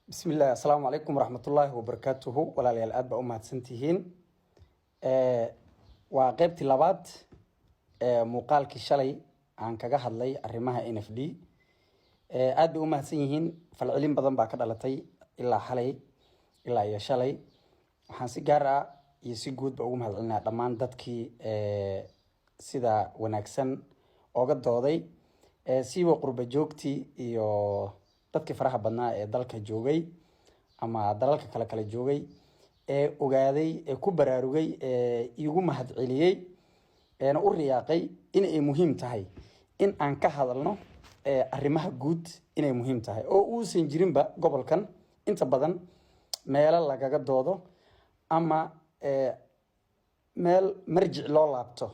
بسم الله السلام عليكم ورحمة الله وبركاته ولا لي الأدب أمهات سنتهين وقيبتي لباد مقال كشلي عن كجهد لي الرماها NFD أدب أمهات سنتهين فالعلم بدن باكر على تي إلا حلي إلا يشلي وحنسي جرا يسيجود بأمهات لنا دمان دتكي سيدا ونكسن أوجد ضوضي سيبو قرب جوكتي يو dadkii faraha badnaa ee dalka joogay ama dalalka kala joogay ee ogaaday ee ku baraarugay ee igu mahad celiyay ee u riyaaqay in ay muhiim tahay in aan ka hadalno arrimaha guud inay muhiim tahay oo uusan jirinba gobolkan inta badan meelo lagaga doodo ama meel marjic loo laabto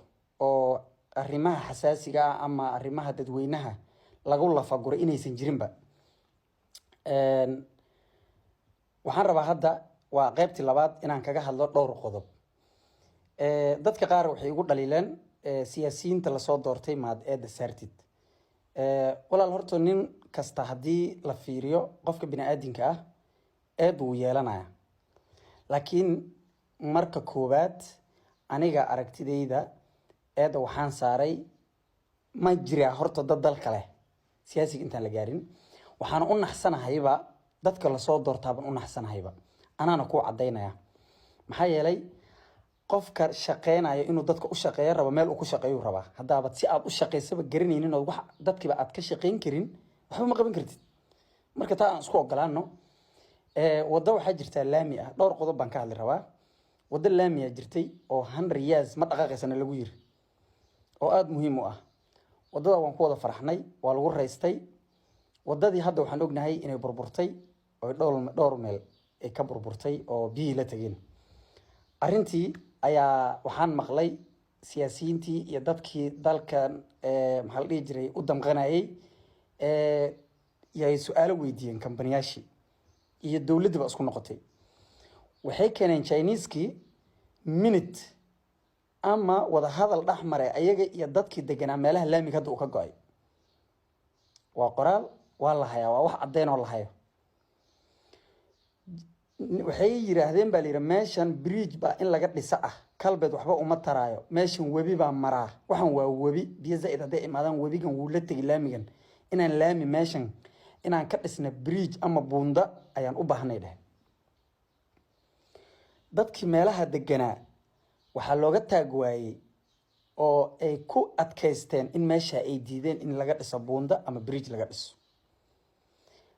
oo arrimaha xasaasiga ah ama arrimaha dadweynaha lagu lafaguro inaysan jirinba waxaan rabaa hadda waa qaybtii labaad inaan kaga hadlo dhowr qodob dadka qaar waxay igu dhaliileen siyaasiyiinta la soo doortay maad eeda saartid walaal horta nin kasta haddii la fiiriyo qofka bini'aadinka ah eed wuu yeelanaya laakiin marka koowaad aniga aragtidayda eeda waxaan saaray ma jiraa horta dad dalka leh siyaasiga intaan la gaarin waxaan u naxsanahayba dadka la soo doortaaban u naxsanahayba anaana ku cadeynaya maxaa yeelay qofka shaqeynaya inuu dadka u shaqeeyo rabo meel uu ku shaqeeyo raba hadaaba si aad u shaqeysaba garanaynin oo wax dadkiiba aad ka shaqeyn karin waxba ma qaban kartid marka taa aan isku ogolaano wada waxa jirta laami ah dhowr qodob baan ka hadli rabaa wada laami ah jirtay oo 100 years ma dhaqaaqaysana lagu yiri oo aad muhiim u ah wadada waan ku wada faraxnay waa lagu reystay wadadii hadda waxaan ognahay inay burburtay oo dhowr meel ay ka burburtay oo biyo la tageen arintii ayaa waxaan maqlay siyaasiyiintii iyo dadkii dalkan maxaa la dhihi jiray u damqanayay yay su'aalo weydiiyeen kambaniyaashi iyo dawladdiba isku noqotay waxay keeneen Chinese-kii minute ama wada hadal dhaxmaray ayaga iyo dadkii deganaa meelaha laamiga hadda uu ka go'ay waa qoraal waa la hayaa waa wax cadeyn oo la hayo waxay yiraahdeen baa liira meeshan bridge ba in laga dhisa ah kalbeed waxba uma taraayo meeshan webi baa maraa waxan waa webi biyo zaid haday imaadaan webigan wuu la tagi laamigan inaan laami meeshan inaan ka dhisna bridge ama buunda ayaan u baahnay dheh dadkii meelaha deganaa waxaa looga taag waayay oo ay ku adkaysteen in meesha ay diideen in laga dhiso buunda ama bridge laga dhiso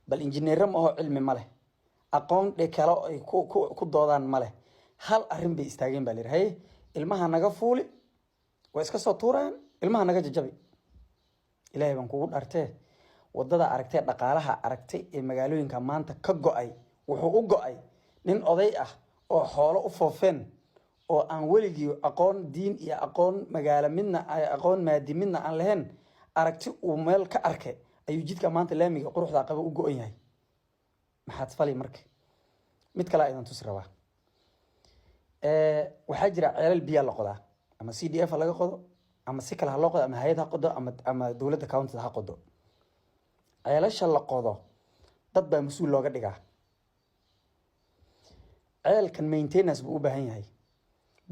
bal engineer ma oo cilmi ma leh aqoon kale ay ku doodaan ma leh hal arrin bay istaageen baa leeyahay ilmaha naga fuuli way iska soo tuuraan ilmaha naga jajabi ilaahay baan kugu dhartay wadada aragtay dhaqaalaha aragtay ee magaalooyinka maanta ka go'ay wuxuu u go'ay nin oday ah oo xoolo u foofeen oo aan weligii aqoon diin iyo aqoon magaalo midna aqoon maadi midna aan lahayn aragti uu meel ka arkay ayuu jidka maanta laamiga quruxda qaba u go'an yahay maxaad fali markay mid kale aydan tus rabaa waxa jira ceelal biyo la qodaa ama CDF laga qodo ama si kale loo qodo ama hay'ad ha qodo ama dawladda county ha qodo ceelasha la qodo dad baa mas'uul looga dhigaa ceelkan maintenance buu u baahan yahay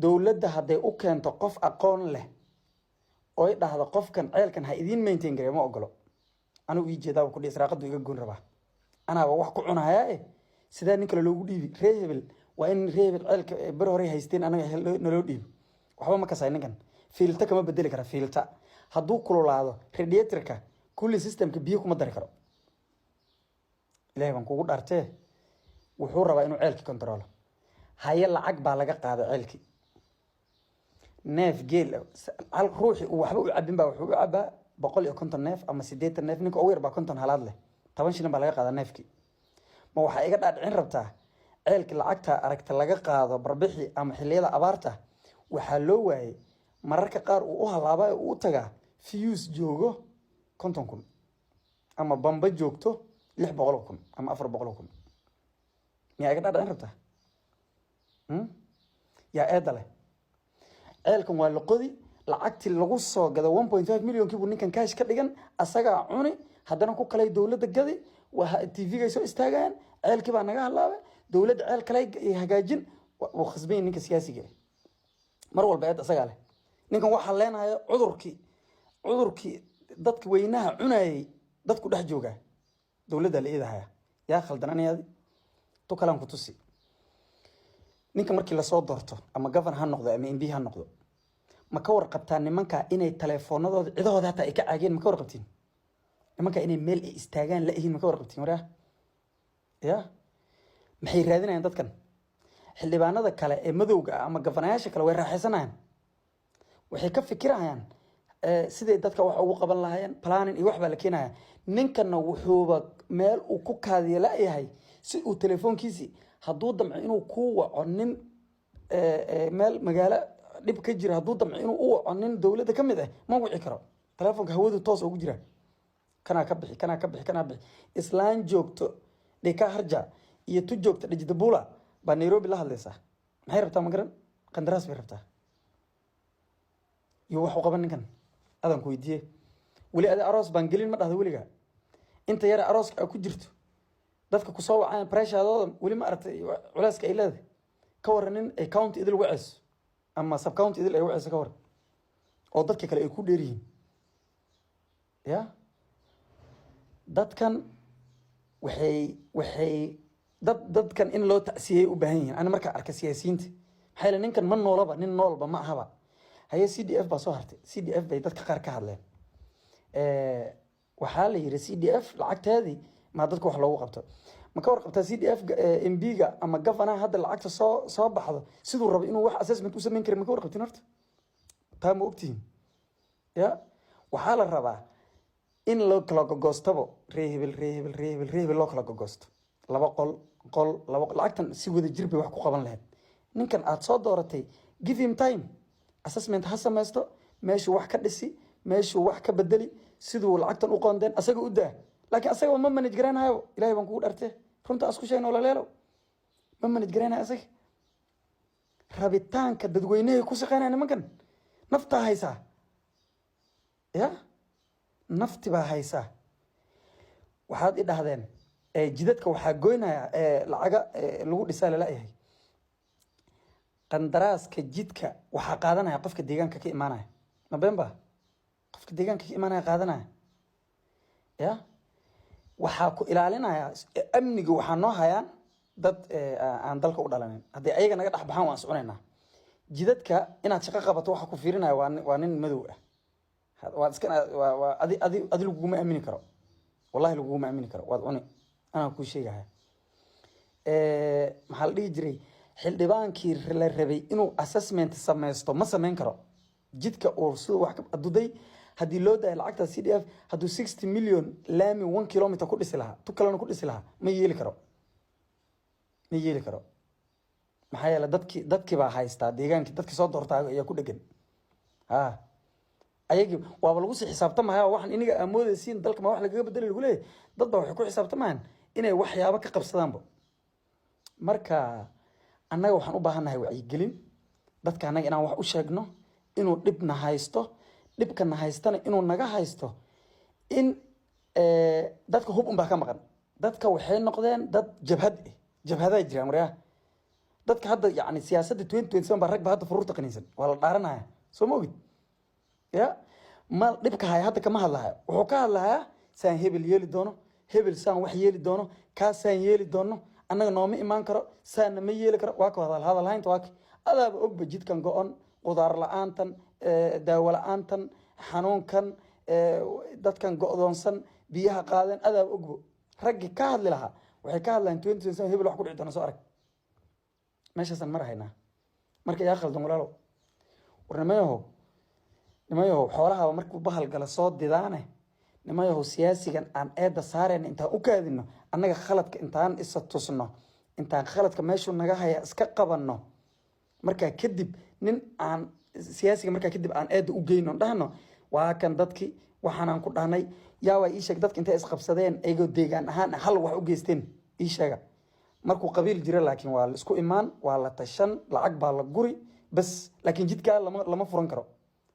dawladda haday u keento qof aqoon leh oo ay dhahdo qofkan ceelkan ha idin maintain gareemo ogolo anu ii jeedaa ku dhisraaqadu iga goon rabaa ana wax ku cunaya sida nin kale loogu dhiibi reebel waa in reebel ceelka bar hore haysteen anaga naloo dhiib waxba ma ka saay ninkan fiilta kama bedeli kara fiilta haduu kululaado radiatorka kulli systemka biyo kuma dari karo ilaahay baan kugu dhartay wuxuu rabaa inuu ceelka control haye lacag baa laga qaaday ceelki neef geel hal ruuxi uu waxba u cabin baa wuxuu u cabaa 150 neef ama 80 neef ninka ugu yar baa 50 halaad leh 10 shilin baa laga qaadaa neefki ma waxa iga dhaadhicin rabtaa ceelki lacagta aragta laga qaado barbixi ama xilliyada abaarta waxa loo waayay mararka qaar uu u halaabay uu taga fuse joogo 50,000 ama bamba joogto 600,000 ama 400,000 miyaa iga dhaadhicin rabtaa yaa eedale ceelkan waa la qodi lacagti lagu soo gado 1.5 milyan kiibu ninkan cash ka dhigan asaga cuni haddana ku kale dawladda gadi TV-ga soo istaagaan ceelkii baa naga halaabay dowladda ceel kale ay hagaajin oo khasbay ninka siyaasiga mar walba eed asaga leh ninkan waxa leenayo cudurkii dadka weynaha cunayay dadku dhex jooga dowladda la eedahay yaa khaldan aniyaadi to kalaan ku tusi ninka markii la soo doorto ama governor ha noqdo ama MP ha noqdo ma ka warqabtaan nimanka inay telefoonadooda cidahooda hata ay ka caageen ma ka warqabtiin nimanka inay meel ay istaagaan la yihiin ma ka warqabtiin waraa ya maxay raadinayaan dadkan xildhibaanada kale ee madowga ama gafanayaasha kale way raaxaysanayaan waxay ka fikirayaan sidee dadka wax ugu qaban lahaayeen planning iyo wax baa la keenaya ninkana wuxuuba meel uu ku kaadiyo la yahay si uu telefoonkiisi hadduu damco inuu ku waco nin meel magaalo dhib ka jira hadduu damco inuu u waco nin dowladda ka mid ah ma wici karo telefoonka hawadu toos ugu jira kana ka bixi islaan joogto dhika harja iyo tu joogto dhijidabula baa Nairobi la hadlaysaa maxay rabtaa ma garan qandaraas bay rabtaa iyo wax u qaban ninkan adan ku weydiiyey weli ada aroos baan gelin ma dhahdo weliga inta yar arooska ku jirto dadka ku soo wacaan pressure-dooda weli ma aragtay culeyska ay leedahay ka waranin ay county idil wacayso ama sub county idil ay wacayso ka war oo dadka kale ay ku dheer yihiin ya dadkan waxay dadkan in loo tacsiyay u baahan yihiin ana marka arka siyaasiyiinta maxay la ninkan ma noolaba nin noolba ma ahaba haye CDF baa soo hartay CDF bay dadka qaar ka hadleen waxaa la yiri CDF lacagteedii ma dadka wax loogu qabto ma ka warqabtaa CDF MB-ga ama governor hadda lacagta soo baxdo siduu rabo inuu wax assessment u sameyn karo ma ka warqabtiin horta taa ma ogtiin ya waxaa la rabaa in loo kala gogoostabo reehebel loo kala gogoosto laba qol lacagtan si wada jir bay wax ku qaban lahayd ninkan aad soo dooratay give him time assessment ha samaysto meeshuu wax ka dhisi meeshuu wax ka bedeli siduu lacagtan u qoondeen asaga u daa laakiin asaga ma manage garanayo ilaahay baan kugu dharte runta asku sheegno la leelo ma manage garanayo asaga rabitaanka dadweynaha ku shaqeynaya nimankan nafta haysa ya nafti baa haysa waxaad i dhahdeen jidadka waxaa goynaya lacaga lagu dhisaa la yahay qandaraaska jidka waxaa qaadanaya qofka deegaanka ka imaanaya ma been ba qofka deegaanka ka imaanaya qaadanaya ya waxaa ku ilaalinaya amniga waxaa noo hayaan dad aan dalka u dhalanin haddii ayaga naga dhex baxaan waan soconaynaa jidadka inaad shaqo qabato waxa ku fiirinaya waa nin madow ah waad iska adi laguguma aamini karo wallahi laguguma aamini karo waad cuni anaa kuu sheegaya maxaa la dhihi jiray xildhibaankii la rabay inuu assessment samaysto ma samayn karo jidka oo sidoo wax aduday haddii loo daayo lacagta CDF hadduu 60 million laami 1 kilometer ku dhisi lahaa tu kalena ku dhisi lahaa ma yeeli karo maxaa yeelay dadkii baa haystaa deegaankii dadkii soo doortaa ayaa ku dhegan ayagii waaba lagu sii xisaabtamaya waxaan iniga amoodaysiin dalka ma wax lagaga bedeli lagu leeyahay dad baa waxay ku xisaabtamayaan inay waxyaabo ka qabsadaanba marka annaga waxaan u baahannahay wacyigelin dadka annaga inaan wax u sheegno inuu dhibna haysto dhibkana haystana inuu naga haysto in dadka hub unbaa ka maqan dadka waxay noqdeen dad jabhadaa jiraan waryaa dadka hadda yani siyaasadda 2027 baa rag ba hadda furuurta qaniinsan waa la dhaaranaya soo ma ogid ya ma dhibka haya hadda kama hadlahayo wuxuu ka hadlayaa saan hebel yeeli doono hebel saan wax yeeli doono kaasaan yeeli doono annaga nooma imaan karo saana ma yeeli karo waa ka hadalhaynta waa ka adaaba ogba jidkan go-on qudaar la-aantan daawo la-aantan xanuunkan dadkan go-doonsan biyaha qaadeen adaaba ogbo raggii ka hadli lahaa waxay ka hadlayaan 2027 hebel wax ku dhici doona soo arag meeshaasaan mar haynaa marka yaa khaldan walaalow war nimayahow xoolahaba markuu bahal gala soo didaane nimayahow siyaasigan aan eedda saarayna intaan u kaadino annaga khaladka intaan isa tusno intaan khaladka meeshuu naga haya iska qabanno markaa kadib nin aan siyaasiga markaa kadib aan eedda u geyno dhahno waa kan dadkii waxaanaan ku dhahnay yaa waa ii sheeg dadka intay isqabsadeen ayagoo deegaan ahaan hal wax u geysteen ii sheega markuu qabiil jira laakiin waa la isku imaan waa la tashan lacag baa la guri bas laakiin jidkaa lama furan karo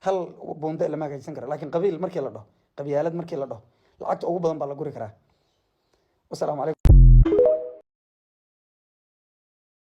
hal boonda lama hagaajisan karo laakiin qabiil markii la dhaho qabyaalad markii la dhaho lacagta ugu badan baa la guri karaa wasalaamu calaykum.